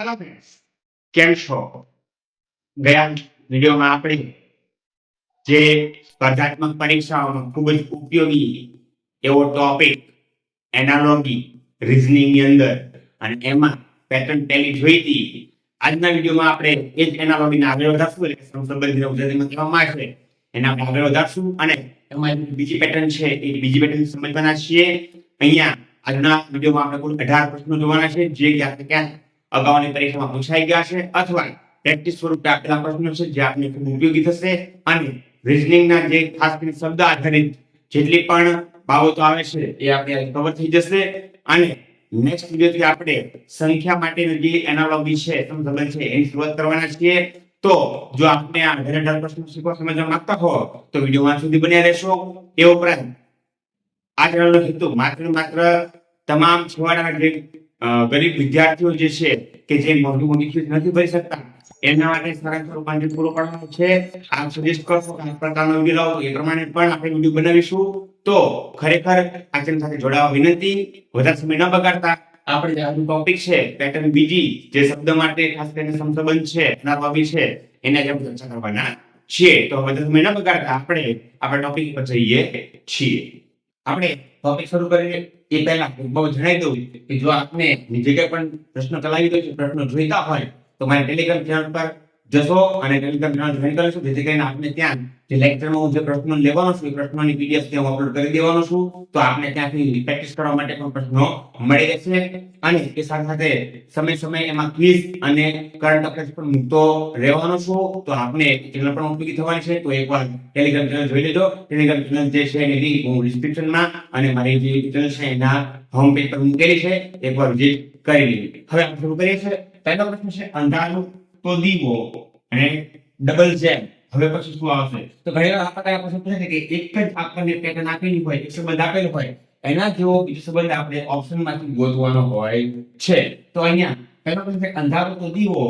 Hello friends, કેમ છો? ગયા વિડીયોમાં આપણે જે સ્પર્ધાત્મક પરીક્ષાઓમાં ખૂબ જ ઉપયોગી એવો ટોપિક એનાલોગી રીઝનિંગ ની અંદર અને એમાં પેટર્ન ટેલી જોઈ હતી. આજના વિડીયોમાં આપણે એ જ એનાલોગીને આગળ વધારશું, એટલે સંબંધિત ગુજરાતીમાં કહેવામાં આવે છે એને આપણે આગળ વધારશું અને એમાં બીજી પેટર્ન છે એ બીજી પેટર્ન સમજવાના છીએ. અહીંયા આજના વિડીયોમાં આપણે કુલ 18 પ્રશ્નો જોવાના છે, જે ક્યાંક ને ક્યાંક અગાઉની પરીક્ષામાં પૂછાઈ ગયા છે અથવા પ્રેક્ટિસ સ્વરૂપે આપેલા પ્રશ્નો છે જે આપને ખૂબ ઉપયોગી થશે. અને રીઝનિંગના જે ખાસ કરીને શબ્દ આધારિત જેટલી પણ બાબતો આવે છે એ આપણે કવર થઈ જશે. અને નેક્સ્ટ વિડીયોથી આપણે સંખ્યા માટેની જે એનાલોગી છે સંબંધ છે એની શરૂઆત કરવાના છીએ. તો જો આપને આ 18 પ્રશ્નો શીખવા સમજવા માંગતા હો તો વિડીયોમાં સુધી બન્યા રહેશો. એ ઉપરાંત આ ચેનલનો હેતુ માત્ર તમામ છેવાડાના જે ગરીબ વિદ્યાર્થીઓ જે છે કે જે મોટી ફીસ નથી ભરી શકતા એના માટે સરળ સ્વરૂપમાં પૂરો પાડવાનો છે. આપ સજેસ્ટ કરશો કે આ પ્રકારનો વિડીયો લાવો એ પ્રમાણે પણ આપણે વિડીયો બનાવીશું. તો ખરેખર આ ચેનલ સાથે જોડાવા વિનંતી. વધારે સમય ન બગાડતા આપણે જે આજનું ટોપિક છે પેટર્ન બીજી જે શબ્દ માટે ખાસ કરીને સમસંબંધ છે એનાલોગી છે એના જે ચર્ચા કરવાના છીએ. તો વધારે સમય ન બગાડતા આપણે આપણા ટોપિક પર જઈએ છીએ. આપણે ટોપિક શરૂ કરીએ એ પહેલા બહુ જણાવી દઉં કે જો આપને બીજે કંઈ પણ પ્રશ્ન ચલાવી દો છે, પ્રશ્નો જોઈતા હોય તો મારી ટેલિગ્રામ ચેનલ પર જશો અને ટેલિગ્રામ ચેનલ જોઈન કરીશું, જેથી કરીને આપને ત્યાં જે લેક્ચરમાં હું જે પ્રશ્નો લેવાનો છું એ પ્રશ્નોની પીડીએફ ત્યાં અપલોડ કરી દેવાનો છું. તો આપને ત્યાંથી પ્રેક્ટિસ કરવા માટે પણ પ્રશ્નો મળી રહેશે. અને એ સાથે સમય એમાં ક્વિઝ અને કરંટ અફેર્સ પણ મૂકતો રહેવાનો છું. તો આપને ચેનલ પણ ઉપયોગી થવાની છે. તો એકવાર ટેલિગ્રામ ચેનલ જોઈ લેજો. ટેલિગ્રામ ચેનલ જે છે એની લિંક હું ડિસ્ક્રિપ્શનમાં અને મારી જે ચેનલ છે એના હોમ પેજ પર મૂકેલી છે, એકવાર વિઝિટ કરી લેજો. હવે આપણે શરૂ કરીએ છીએ. પહેલો પ્રશ્ન છે અંધારું તો દીવો અને ડબલ જેમ. હવે પછી શું આવશે? તો ઘણી વાર આપણે પ્રશ્ન પૂછે કે એક જ આપણને પેટર્ન આપેલી હોય, એક સંબંધ આપેલો હોય, એના જેવો બીજો સંબંધ આપણે ઓપ્શનમાંથી ગોતવાનો હોય છે. તો અહીંયા પહેલો પ્રશ્ન છે અંધારું તો દીવો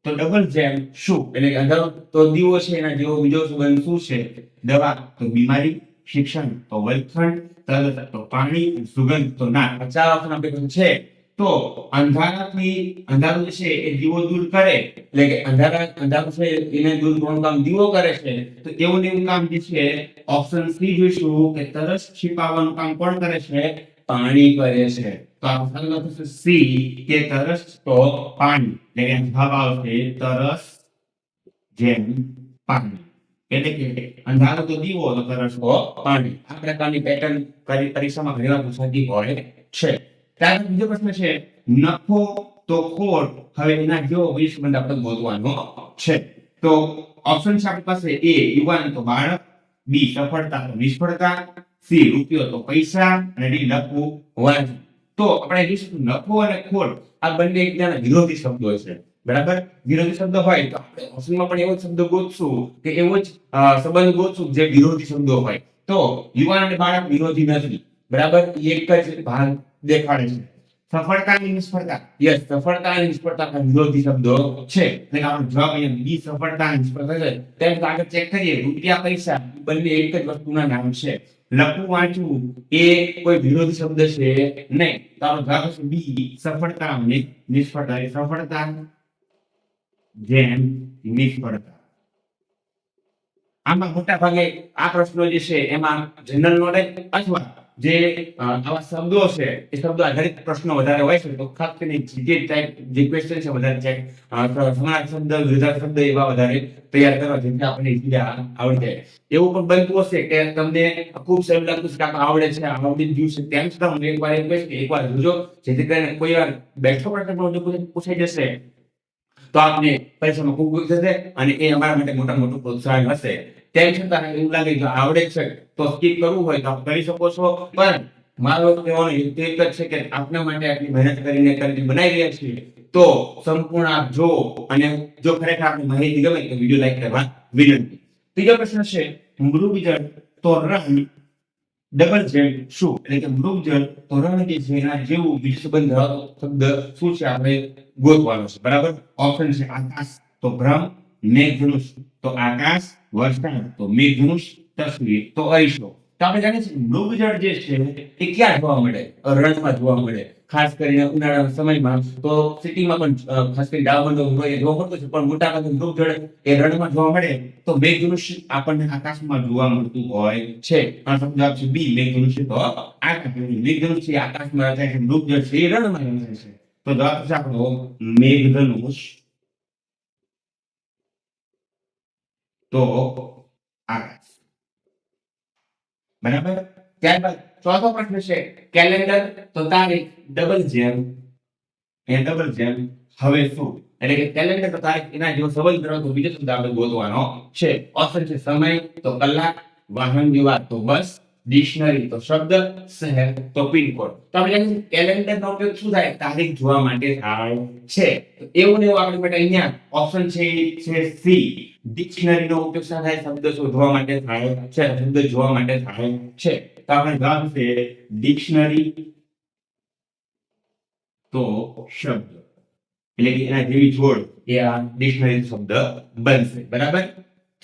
તો ડબલ જેમ શું? એટલે અંધારું તો દીવો છે એના જેવો બીજો સંબંધ શું છે? દવા તો બીમારી, શિક્ષણ તો વર્ગખંડ, તરલતા તો પાણી, સુગંધ તો ના. 50 ઓપ્શન આપેલું છે. તો અંધારું છે એ દીવો દૂર કરે, એટલે કે અંધારું છે એને દૂર કરવાનું કામ દીવો કરે છે. તો એવું ને એવું કામ જે છે ઓપ્શન સી જોઈશું કે તરસ છીપાવવાનું કામ કોણ કરે છે? પાણી કરે છે. તો આ સંગત છે સી કે તરસ તો પાણી. એટલે કે જવાબ આવશે તરસ જેમ પાણી. એટલે કે અંધારું તો દીવો તો તરસ તો પાણી. આ પ્રકારની પેટર્ન પરીક્ષામાં ઘણીવાર પૂછાતી હોય છે. ત્યાર બીજો પ્રશ્ન છે નફો તો ખોટ. હવે એના જેવો બીજો સંબંધ આપણે ગોતવાનો છે. તો ઓપ્શન છે આપણી પાસે એ યુવાન તો બાળક, બી સફળતા તો નિષ્ફળતા, સી રૂપિયો તો પૈસા અને ડી નફો વાંચવું. તો આપણે જોઈશું નફો અને ખોટ આ બંને એકબીજાના વિરોધી શબ્દો છે. બરાબર, વિરોધી શબ્દ હોય તો આપણે ઓપ્શનમાં પણ એવો શબ્દ ગોતશું કે એવો જ સંબંધ ગોતશું જે વિરોધી શબ્દો હોય. તો યુવાન અને બાળક વિરોધી નથી. બરાબર, એક જ ભાગ દેખાડે છે. સફળતા અને નિષ્ફળતા, યસ, સફળતા અને નિષ્ફળતા વિરોધી શબ્દો છે. એટલે આપણો જવાબ અહીંયા બી સફળતા અને નિષ્ફળતા છે. તેમ આગળ ચેક કરીએ રૂપિયા પૈસા બંને એક જ વસ્તુના નામ છે. લખવું વાંચવું એ કોઈ વિરોધી શબ્દ છે નહીં. તો આપણો જવાબ છે બી સફળતા અને નિષ્ફળતા. સફળતા જેમ નિષ્ફળતા. આમાં મોટા ભાગે આ પ્રશ્નો જે છે એમાં જનરલ નોલેજ અથવા જે આવા શબ્દો છે એ શબ્દો આધારિત પ્રશ્નો વધારે હોય છે. તો ખાસ કરીને જે ટાઈપ જે ક્વેશ્ચન છે વધારે છે સમાનાર્થી શબ્દ, વિરુદ્ધાર્થી શબ્દ એવા વધારે તૈયાર કરવા જેથી આપણને ઈઝીલી આવડી જાય. એવું પણ બનતું હશે કે તમને ખૂબ સરળ લાગતું છે કે આવડે છે, આવડી ગયું છે, તેમ છતાં હું એકવાર જોજો, જેથી કરીને કોઈ વાર બેઠો પ્રશ્ન પણ પૂછાઈ જશે તો આપને પરીક્ષામાં ખૂબ ઉપયોગ થશે અને એ અમારા માટે મોટું પ્રોત્સાહન હશે. તેમ છતાં એવું લાગે કે આવડે છે તો સ્કીપ કરવું હોય તો આપ કરી શકો છો. પણ મારો કહેવાનો હેતુ એક જ છે કે આપના માટે આટલી મહેનત કરીને બનાવી રહ્યા છીએ તો સંપૂર્ણ આપ જો, અને જો ખરેખર આપને માહિતી ગમે તો વિડીયો લાઈક કરવા વિનંતી. ત્રીજો પ્રશ્ન છે મૃગજળ તો રણ ડબલ જેમ શું? એટલે કે મૃગજળ તો રણ જે છે એના જેવું બીજો સંબંધ ધરાવતો શબ્દ શું છે આપણે ગોતવાનો છે. બરાબર, ઓપ્શન છે આકાશ તો ભ્રમ, મેઘધનુષ તો આકાશ, વર્ષા તો મેઘધનુષ, તસવીર તો અરીસો. તો આપણે જાણીએ છીએ મૃગજળ જે છે એ ક્યાં જોવા મળે? રણમાં જોવા મળે. ખાસ કરીને ઉનાળાના સમયમાં તો સિટીમાં પણ ખાસ કરીને ડાબરનો હોય જોવા મળતું છે, પણ મોટા ભાગે મૃગજળ એ રણમાં જોવા મળે. તો મેઘધનુષ્ય આપણને આકાશમાં જોવા મળતું હોય છે. અને જવાબ છે બી, મેઘધનુષ્ય તો આકાશમાં. મેઘધનુષ્ય આકાશમાં રચાય છે, મૃગજળ છે એ રણમાં રચાય છે. તો જવાબ છે આપણો મેઘધનુષ. તો આકાશ. બરાબર. ત્યારબાદ ચોથો પ્રશ્ન છે કેલેન્ડર તો તારીખ, ડબલ જેમ હવે શું? એટલે કે કેલેન્ડર તો તારીખ એના જેવો સંબંધ ધરાવતો બીજો શબ્દ આપણે ગોતવાનો છે. ઓપ્શન છે સમય તો કલાક, વાહન વ્યવહાર તો બસ, ડિક્શનરી તો શબ્દ, શહેર તો પિનકોડ. તો આપણે જાણીએ કેલેન્ડર નો ઉપયોગ શું થાય? તારીખ જોવા માટે થાય છે. તો એવું ને એવું આપણી માટે અહીંયા ઓપ્શન છે સી, ડિક્શનરી નો ઉપયોગ શું થાય? શબ્દ શોધવા માટે થાય છે, શબ્દ જોવા માટે થાય છે. તો આપણે જવાબ છે ડિક્શનરી તો શબ્દ. એટલે કે એના જેવી જોડ એ આ ડિક્શનરી શબ્દ બનશે. બરાબર.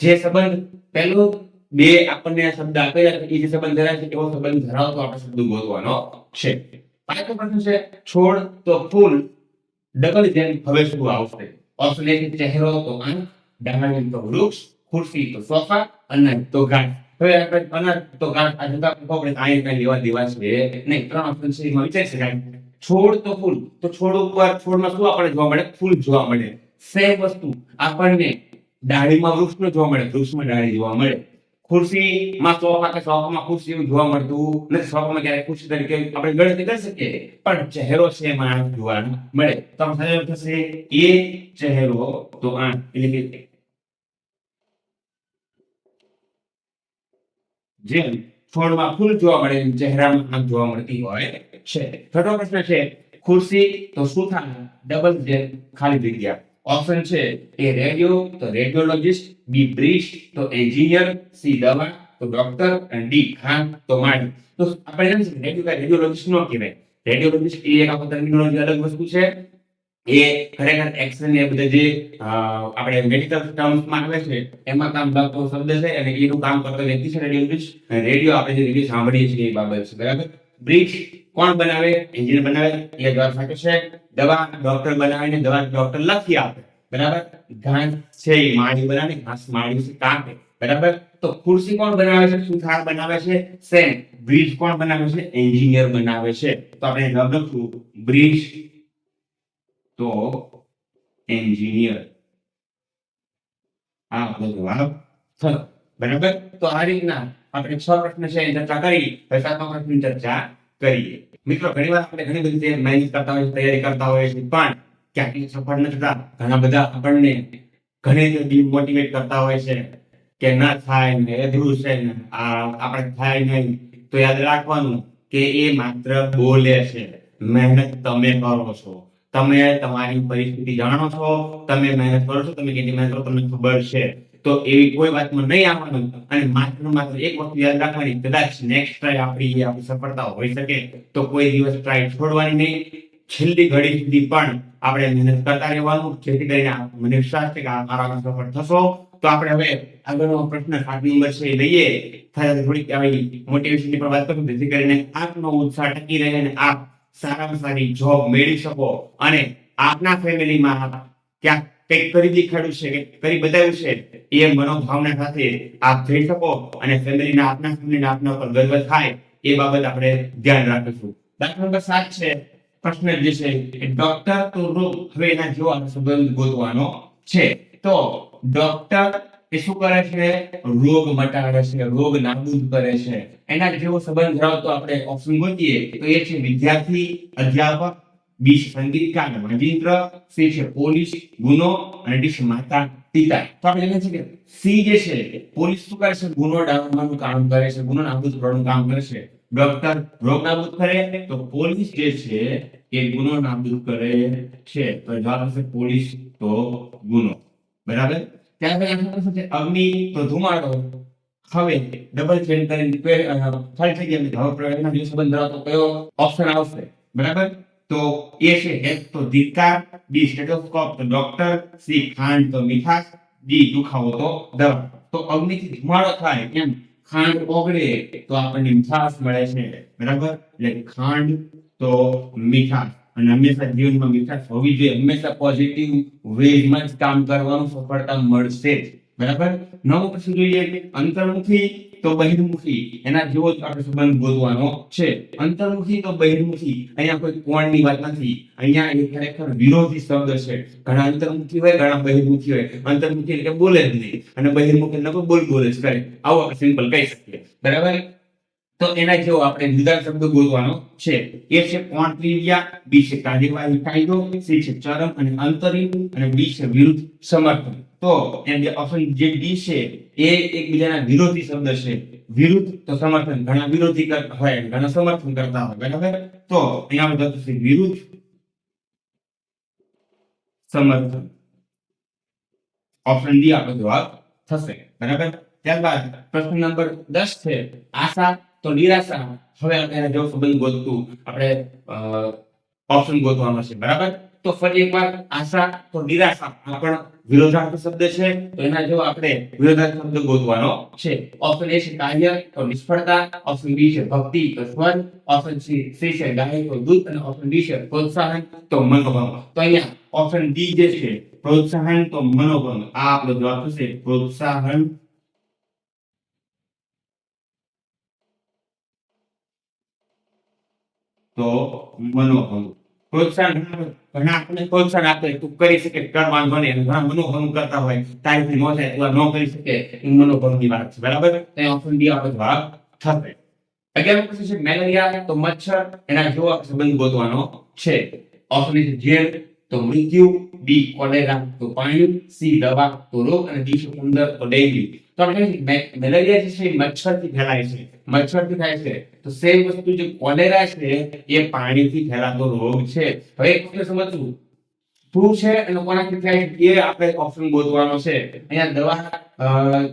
જે સંબંધ પહેલો બે આપણને આ શબ્દ આપેલા છે એ જે સંબંધ ધરાવે છે એવો સંબંધ ધરાવતો આપણે શબ્દ ગોતવાનો છે. પાંચમો પ્રશ્ન છે છોડ તો ફૂલ, ડબલ જેમ હવે શું આવશે? ઓપ્શન એ છે ચહેરો તો આંખ, ડાળીઓ તો વૃક્ષ, ખુરશી તો સોફા, અનાજ તો ઘાસ. હવે આપણે અનાજ તો ઘાસ આ જતા આપણે આયે કઈ લેવા દેવા છે નહીં. ત્રણ ઓપ્શન છે એમાં વિચારી શકાય. છોડ તો ફૂલ, તો છોડ ઉપર છોડમાં શું આપણને જોવા મળે? ફૂલ જોવા મળે. સેમ વસ્તુ આપણને ડાળીમાં વૃક્ષનો જોવા મળે, વૃક્ષમાં ડાળી જોવા મળે. ખુરશીમાં સોફા કે સોફામાં ખુરશી એવું જોવા મળતું નથી. સોફામાં ક્યારેક ખુરશી તરીકે આપણે ગણતરી કરી શકીએ, પણ ચહેરો છે એમાં જોવા મળે. તો આમ થશે એ ચહેરો તો આંખ. એટલે કે જેમ છોડમાં ફૂલ જોવા મળે એમ ચહેરામાં આંખ જોવા મળતી હોય છે. છઠ્ઠો પ્રશ્ન છે ખુરશી તો સુથાર, ડબલ જેમ ખાલી જગ્યા. ઓપ્શન છે એ રેડિયો તો રેડિયોલોજિસ્ટ, બી બ્રિજ તો એન્જિનિયર, સી દવા તો ડોક્ટર અને ડી ખાન તો માળી. તો આપણે જાણીએ છીએ રેડિયોલોજિસ્ટ નો કહેવાય. રેડિયોલોજિસ્ટ એ એક આપણે ટર્મિનોલોજી અલગ વસ્તુ છે. એ ખરેખર એક્સરે ને બધા જે આપણે મેડિકલ ટર્મ્સમાં આવે છે એમાં કામ લાગતો શબ્દ છે, અને એનું કામ કરતો વ્યક્તિ છે રેડિયોલોજિસ્ટ. રેડિયો આપણે જે રેડિયો સાંભળીએ છીએ એ બાબત છે. બરાબર. બ્રિજ કોણ બનાવે? એન્જિનિયર બનાવે. એ જવાબ સાચો છે. દવા ડોક્ટર બનાવીને દવા ડોક્ટર લખી આપે. બરાબર. ઘાસ છે એ માળી બનાવે, ઘાસ માળી છે કાપે. બરાબર. તો ખુરશી કોણ બનાવે છે? સુથાર બનાવે છે. સેમ. બ્રિજ કોણ બનાવે છે? એન્જિનિયર બનાવે છે. તો આપણે જવાબ લખશું બ્રિજ તો એન્જિનિયર. આ આપણો જવાબ થયો. બરાબર. તો આ રીતના આપણે 6 પ્રશ્ન છે એની ચર્ચા કરી. હવે 7મા પ્રશ્નની ચર્ચા કરીએ. મિત્રો ઘણીવાર આપણે ઘણી બધી મહેનત કરતા હોય, તૈયારી કરતા હોય છે, પણ ક્યાંક સફળ ન થતા ઘણા બધા આપણને ઘણી ડિમોટિવેટ કરતા હોય છે કે ના થાય ને, અધૂરું છે ને, આ આપણે થાય નહીં. તો યાદ રાખવાનું કે એ માત્ર બોલે છે. મહેનત તમે કરો છો. તમે તમારી પરિસ્થિતિ જાણો છો, તમે મહેનત કરો છો, તમે કેટલી મહેનત કરો તમને ખબર છે. તો એવી કોઈ વાતમાં નહીં આવવાનું. અને માત્ર એક વસ્તુ યાદ રાખવાની, કદાચ નેક્સ્ટ ટ્રાય આપણી સફળતા હોઈ શકે, તો કોઈ દિવસ ટ્રાય છોડવાની નહીં. છેલ્લી ઘડી સુધી પણ આપણે મહેનત કરતા રહેવાનું, જેથી કરીને મને વિશ્વાસ છે કે આરામ સફળ થશો. તો આપણે હવે આગળનો પ્રશ્ન 7 નંબર છે લઈએ. થોડીક આવી મોટિવેશનની પણ વાત કરું, જેથી કરીને આપનો ઉત્સાહ ટકી રહે અને આપ સારામાં સારી જોબ મેળવી શકો અને આપના ફેમિલીમાં ક્યાંક કંઈક કરી દેખાડ્યું છે, કંઈક કરી બતાવ્યું છે, એ મનોભાવના સાથે આપ જઈ શકો અને આપના ફેમિલીના આપના પર ગર્વ થાય એ બાબત આપણે ધ્યાન રાખીશું. દાખલા નંબર 7 છે પ્રશ્ન જે છે એ ડોક્ટર તો રોગ. હવે એના જેવો સંબંધ ગોતવાનો છે. તો ડોક્ટર એ શું કરે છે? રોગ મટાડે છે, રોગ નાબૂદ કરે છે. એના જેવો સંબંધ ધરાવતો આપણે ઓપ્શન ગોતીએ તો એ છે વિદ્યાર્થી, અધ્યાપક, બી સંગીતકાર, વાજિંત્ર, સી છે પોલીસ, ગુનો, અને ડી છે માતા પિતા. તો આપણે જાણીએ છીએ કે સી જે છે પોલીસ શું કરે છે? ગુનો ડામવાનું કામ કરે છે, ગુનો નાબૂદ કરવાનું કામ કરે છે. ડોક્ટર રોગ નાબૂદ કરે, તો પોલીસ જે છે એ ગુનો નાબૂદ કરે છે. તો જવાબ છે પોલીસ તો ગુનો. બરાબર. ત્યાર પછી અગ્નિ તો ધુમાડો, હવે ડબલ ચેન કરીને ખાલી થઈ ગયા. હવે પ્રયોગના જે સંબંધ ધરાવતો કયો ઓપ્શન આવશે? બરાબર. તો એ છે એક તો ધિક્કાર, બી સ્ટેથોસ્કોપ તો ડોક્ટર, સી ખાંડ તો મીઠાશ, ડી દુખાવો તો દવા. તો અગ્નિથી ધુમાડો થાય એમ ખાંડ ઓગળે તો આપણને મીઠાશ મળે છે, બરાબર? એટલે ખાંડ તો મીઠાશ, અને હંમેશા જીવનમાં મીઠાશ હોવી જોઈએ, હંમેશા પોઝિટિવ વેમાં જ કામ કરવાનું, સફળતા મળશે જ, બરાબર? નવું પછી જોઈએ અંતર્મુખી તો બહિર્મુખી, એના જેવો જ આપણે સંબંધ ગોતવાનો છે. અંતર્મુખી તો બહિર્મુખી, અહીંયા કોઈ કોણની વાત નથી, અહીંયા એ ખરેખર વિરોધી શબ્દ છે. ઘણા અંતર્મુખી હોય, ઘણા બહિર્મુખી હોય. અંતર્મુખી એટલે બોલે જ નહીં, અને બહિર્મુખી એટલે બોલ જ કરે. આવું આપણે સિમ્પલ કહી શકીએ, બરાબર? તો એના જેવો આપણે જુદા શબ્દ બોલવાનો છે. એ છે કોણ ક્રિયા, બી છે કાર્યવાહી કાયદો, સી છે ચરમ અને અંતરિમ, અને ડી છે વિરુદ્ધ સમર્થન. તો એમ જે ઓપ્શન જે ડી છે એ એકબીજાના વિરોધી શબ્દ છે. વિરુદ્ધ તો સમર્થન, ઘણા વિરોધી કરતા હોય, ઘણા સમર્થન કરતા હોય, બરાબર? તો અહીંયા આપણે જતું છે વિરુદ્ધ સમર્થન. ઓપ્શન ડી આપણો જવાબ થશે, બરાબર? ત્યારબાદ પ્રશ્ન નંબર 10 છે આશા તો નિરાશા. હવે આપણે જો સંબંધ ગોતતું આપણે ઓપ્શન ગોતવાનો છે, બરાબર? તો ફરી એકવાર આશા તો નિરાશા આ પણ વિરોધાર્થી શબ્દ છે, તો એના જો આપણે વિરોધાર્થી શબ્દ ગોતવાનો છે. ઓપ્શન એ છે કાર્ય તો નિષ્ફળતા, ઓપ્શન બી છે ભક્તિ તો સ્વર્ગ, ઓપ્શન સી છે ગાય તો દૂત, અને ઓપ્શન ડી છે પ્રોત્સાહન તો મનોભંગ. તો અહીંયા ઓપ્શન ડી જે છે પ્રોત્સાહન તો મનોભંગ, આ આપણો જવાબ થશે પ્રોત્સાહન તો મનોભંગ. પ્રોત્સાહન ઘણા આપણને પ્રોત્સાહન આપે તું કરી શકે, કર વાંધો નહીં, અને ઘણા મનોભંગ કરતા હોય તારીથી ન થાય તું ન કરી શકે, એ મનોભંગની વાત છે, બરાબર? તો ઓપ્શન ડી આપણો જવાબ થશે. 11 પ્રશ્ન છે મેલેરિયા તો મચ્છર, એના જેવો સંબંધ ગોતવાનો છે. ઓપ્શન એ છે ઝેર તો મૃત્યુ, બી કોલેરા તો પાણી, સી દવા તો રોગ, અને ડી છે ઉંદર તો ડેન્ગ્યુ. તો આપણે મેલેરિયા જે છે મચ્છરથી ફેલાય છે, મચ્છરથી થાય છે. તો સેમ વસ્તુ જે કોલેરા છે એ પાણીથી ફેલાતો રોગ છે. હવે એક વસ્તુ સમજવું શું છે અને કોનાથી થાય છે એ આપણે ઓપ્શન ગોતવાનો છે. અહીંયા દવા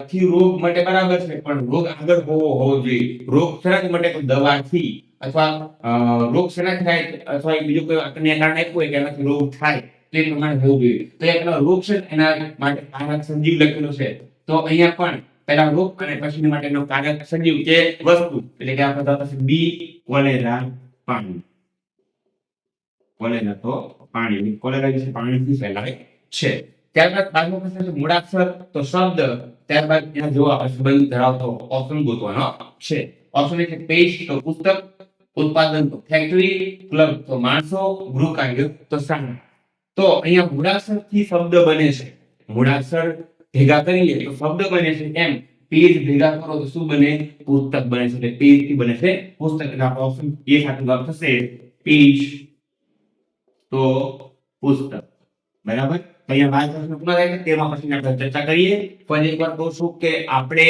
થી રોગ માટે બરાબર છે, પણ રોગ આગળ હોવો જોઈએ. રોગ શેનાથી માટે તો દવાથી, અથવા રોગ શેનાથી થાય અથવા બીજું કોઈ આપણને કારણ આપ્યું હોય કે એનાથી રોગ થાય તો એ પ્રમાણે હોવું જોઈએ. તો એક રોગ છે એના માટે કારક સજીવ લખેલો છે. તો અહીંયા પણ પહેલા રોગ અને પછીની માટેનો કારક સજીવ કે વસ્તુ, એટલે કે આપણે થશે બી કોલેરા પાણી. કોલેરા તો પાણી, કોલેરા જે પાણીથી ફેલાય છે. ત્યારબાદ 12મો પ્રશ્ન છે મૂળાક્ષર તો શબ્દ, ત્યારબાદ એના જેવો સંબંધ ધરાવતો ઓપ્શન ગોતવાનો છે. ઓપ્શન એ છે પેજ તો પુસ્તક, ઉત્પાદન તો ફેક્ટરી, ક્લબ તો માણસો, ગૃહકાર્ય તો સામાન. તો અહીંયા મૂળાક્ષર થી શબ્દ બને છે. મૂળાક્ષર ભેગા કરીએ તો શબ્દ બને છે. એમ પેજ ભેગા કરો તો શું બને? પુસ્તક બને છે. એટલે પેજ થી બને છે પુસ્તક. એટલે આપણો ઓપ્શન એ સાથે જવાબ થશે પેજ તો પુસ્તક, બરાબર? તો અહીંયા વાત પ્રશ્ન પૂર્ણ થાય છે. તેમાં પછી આપણે ચર્ચા કરીએ. ફરી એકવાર કહું છું કે આપણે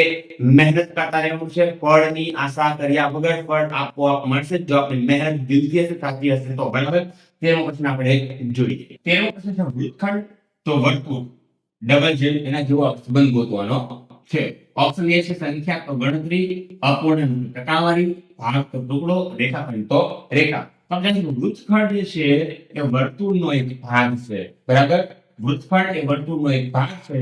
મહેનત કરતા રહેવું છે. ફળની આશા કર્યા વગર ફળ આપોઆપ મળશે જો આપણે મહેનત દિલથી હશે, સાચી હશે તો, બરાબર? તેનો પ્રશ્ન આપણે જોઈએ. તેનો પ્રશ્ન છે વૃત્તખંડ તો વર્તુળ, ડબલ જેમ એના જેવો સંબંધ ગોતવાનો છે. ઓપ્શન એ છે સંખ્યા તો ગણતરી, અપૂર્ણાંક ટકાવારી, ભાગ તો ટુકડો, રેખાખંડ તો રેખા. વૃત્તખંડ જે છે એ વર્તુળનો એક ભાગ છે, બરાબર? વૃત્તખંડ એ વર્તુળનો એક ભાગ છે.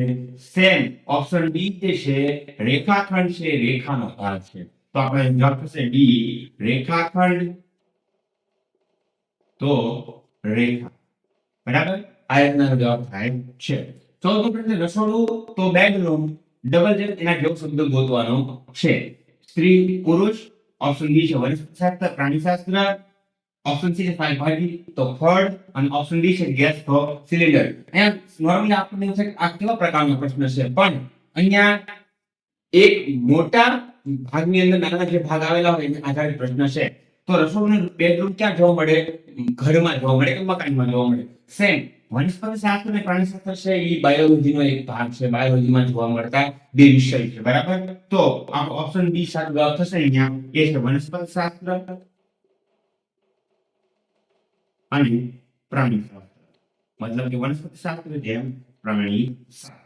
સેમ ઓપ્શન ડી જે છે રેખાખંડ છે રેખાનો ભાગ છે. તો આપણે જવાબ થશે ડી રેખાખંડ તો રેખા, બરાબર? આ રીતના જવાબ થાય છે. 14મો પ્રશ્ન રસોડું તો બેડરૂમ, ડબલ જેમ એના જેવો શબ્દ ગોતવાનો છે. સ્ત્રી પુરુષ, ઓપ્શન બી છે વનસ્પતિશાસ્ત્ર પ્રાણીશાસ્ત્ર, ઓપ્શન સી છે શાકભાજી તો ફળ, અને ઓપ્શન ડી છે ગેસ તો સિલિન્ડર. અહીંયા નોર્મલી આપણને એવું છે કે આ કેવા પ્રકારનો પ્રશ્ન છે, પણ અહીંયા એક મોટા ભાગની અંદર નાના જે ભાગ આવેલા હોય એના આધારિત પ્રશ્ન છે. તો રસોડું બેડરૂમ ક્યાં જોવા મળે? ઘરમાં જોવા મળે કે મકાનમાં જોવા મળે? સેમ વનસ્પતિશાસ્ત્ર અને પ્રાણીશાસ્ત્ર છે એ બાયોલોજીનો એક ભાગ છે. બાયોલોજીમાં જોવા મળતા બે વિષય છે, બરાબર? તો આપણો ઓપ્શન બી સાથે જવાબ થશે અહીંયા એ છે વનસ્પતિશાસ્ત્ર અને પ્રાણીશાસ્ત્ર, મતલબ કે વનસ્પતિશાસ્ત્ર જેમ પ્રાણીશાસ્ત્ર.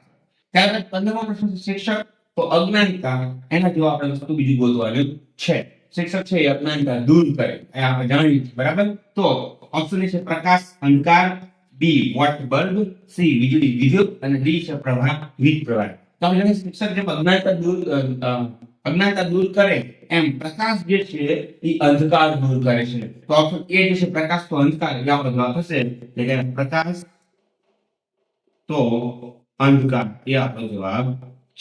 ત્યારબાદ 15મો પ્રશ્ન છે શિક્ષક તો અજ્ઞાનતા, એના જેવો આપણે વસ્તુ બીજું ગોતવાનું છે. શિક્ષક છે એ અજ્ઞાનતા દૂર કરે, એ આપણે જાણીએ છીએ, બરાબર? તો ઓપ્શન એ છે પ્રકાશ અંધકાર, બી વોટ બલ્બ, સી વીજળી વિદ્યુત, અને ડી છે પ્રવાહ વીજ પ્રવાહ. તો આપણે શિક્ષક જે અજ્ઞાનતા દૂર અજ્ઞાનતા દૂર કરે એમ પ્રકાશ જે છે એ અંધકાર દૂર કરે છે. તો ઓપ્શન એ જે છે પ્રકાશ તો અંધકાર એ આપણો જવાબ થશે. એટલે કે પ્રકાશ તો અંધકાર એ આપણો જવાબ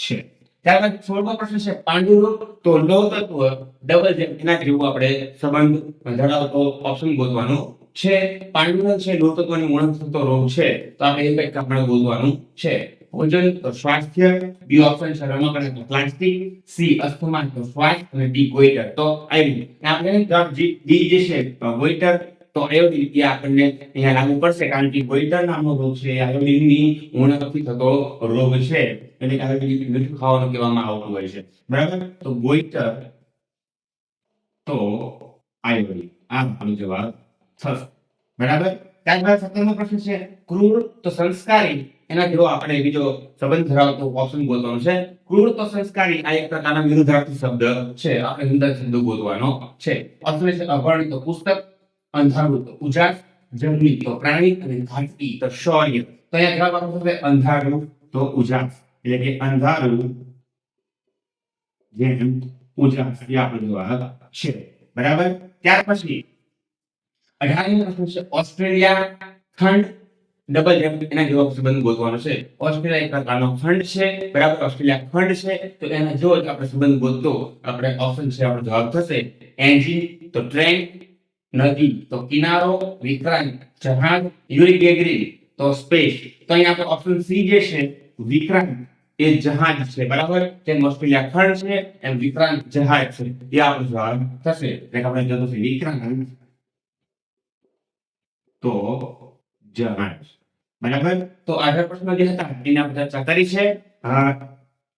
છે. ત્યારબાદ 16મો પ્રશ્ન છે પાંડુરોગ તો લોહ તત્વ ડબલ જેમ એના જેવું આપણે સંબંધ ધરાવતો ઓપ્શન ગોતવાનો છે. પાંડુરોગ છે લોહ તત્વની ઉણપ થતો રોગ છે. તો આપણે એ કંઈક આપણે ગોતવાનું છે. ભોજન તો સ્વાસ્થ્ય, બી ઓપ્શન છે રમકડા તો પ્લાસ્ટિક, સી અસ્થમા તો શ્વાસ અને ડી ગોઈટર તો આયુર્વેદ. આપણે ડી જે છે ગોઈટર તો આયોડિન એ આપણને અહીંયા લાગુ પડશે કારણ કે ગોઈટર નામનો રોગ છે આયોડિનની ઉણપથી થતો રોગ છે. એટલે કે આયોડિન મીઠું ખાવાનું કહેવામાં આવતું હોય છે. બરાબર, તો ગોઈટર તો આયોડિન આ આપણો જવાબ થશે. બરાબર, ત્યારબાદ 17મો પ્રશ્ન છે ક્રૂર તો સંસ્કારી એના જેવો આપણે બીજો સંબંધ ધરાવતો ઓપ્શન ગોતવાનો છે. ક્રૂર તો સંસ્કારી આ એક પ્રકારના વિરુદ્ધાર્થી શબ્દ છે. આપણે વિરુદ્ધ શબ્દ ગોતવાનો છે. ઓપ્શન છે અભણ તો પુસ્તક, અંધારું તો ઉજાસ, જંગલી તો પ્રાણી અને ઘાટી તો શૌર્ય. તો અહીંયા જવાબ આપવો છે અંધારું તો ઉજાસ. એટલે કે અંધારું જેમ ઉજાસ એ આપણો જવાબ છે. બરાબર, ત્યાર પછી 18મો પ્રશ્ન છે ઓસ્ટ્રેલિયા ખંડ ડબલ જેમ એના જેવો સંબંધ ગોતવાનો છે. ઓસ્ટ્રેલિયા એક પ્રકારનો ખંડ છે. બરાબર, ઓસ્ટ્રેલિયા ખંડ છે તો એના જેવો જ આપણે સંબંધ ગોતતો આપણે ઓપ્શન છે આપણો જવાબ થશે એન્જિન તો ટ્રેન, નદી તો કિનારો, વિક્રાંત જહાજ, યુરિક એસિડ તો સ્પેસ. તો અહીંયા આપણે ઓપ્શન સી જે છે વિક્રાંત એ જહાજ છે. બરાબર, જેમ ઓસ્ટ્રેલિયા ખંડ છે એમ વિક્રાંત જહાજ છે એ આપણો જવાબ થશે. એટલે આપણે જતો છે વિક્રાંત તો જહાજ. બરાબર, તો આગળ પ્રશ્ન જે હતા એના આપણે ચર્ચા કરી છે.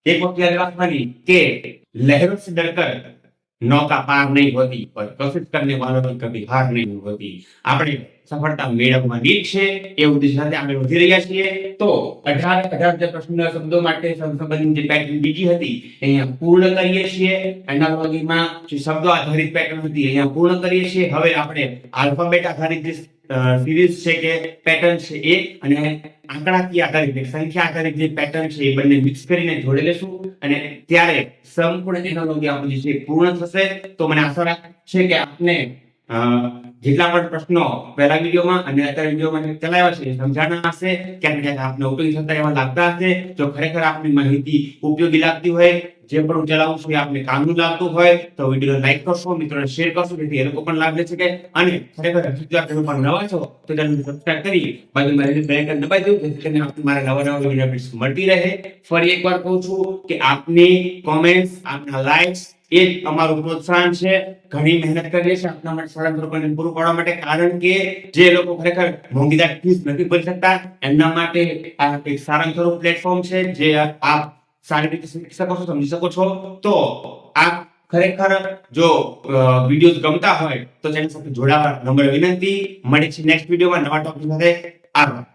એક વખત યાદ રાખવાની કે લહેરોं से डरकर नौका पार नहीं होती पर कोशिश करने वालों की कभी हार नहीं होती. આપણે સફળતા મેળવવાની છે એ ઉદ્દેશ સાથે આપણે વધી રહ્યા છીએ. તો 18 જે પ્રશ્નના શબ્દો માટે સંબંધિત જે પેટર્ન બીજી હતી અહીંયા પૂર્ણ કરીએ છીએ. એનાલોજીમાં જે શબ્દો આધારિત પેટર્ન હતી અહીંયા પૂર્ણ કરીએ છીએ. હવે આપણે આલ્ફાબેટ આધારિત જે સિરીઝ છે કે પેટર્ન છે એ અને આંકડાકીય આધારિત સંખ્યા આધારિત જે પેટર્ન છે એ બંને મિક્સ કરીને જોડી લેશું અને ત્યારે સંપૂર્ણ એનાલોજી આપણી જે પૂર્ણ થશે. તો મને આશા છે કે આપને જેટલા પણ પ્રશ્નો પહેલા વિડીયોમાં અને અત્યારે વિડીયોમાં ચલાવ્યા છે સમજાણા હશે. ક્યાંક આપને ઉપયોગી થતા એવા લાગતા હશે. જો ખરેખર આપની માહિતી ઉપયોગી લાગતી હોય, જે પણ હું ચલાવું છું એ આપને કામનું લાગતું હોય તો વિડીયો લાઈક કરશો, મિત્રોને શેર કરશો જેથી એ લોકો પણ લાભ લઈ શકે. અને ખરેખર હજુ તમે પણ નવા છો તો ચેનલને સબસ્ક્રાઇબ કરી બાજુમાં રહેલી બેલ આઇકન દબાવી દો જેથી કરીને આપને મારા નવા વિડીયો અપડેટ્સ મળતી રહે. ફરી એકવાર કહું છું કે આપની કોમેન્ટ્સ, આપના લાઇક્સ એ અમારું પ્રોત્સાહન છે. ઘણી મહેનત કરીએ છીએ આપના માટે સારા લોકોને પૂરું પાડવા માટે કારણ કે જે લોકો ખરેખર મોંઘીદાર ફીસ નથી ભરી શકતા એમના માટે આ એક સારામાં સારું પ્લેટફોર્મ છે જે આપ સારી રીતે શીખી શકો છો, સમજી શકો છો. તો આપ ખરેખર જો વિડીયોઝ ગમતા હોય તો ચેનલ સાથે જોડાવા નમ્ર વિનંતી. મળે છે નેક્સ્ટ વિડીયોમાં નવા ટોપિક સાથે. આભાર.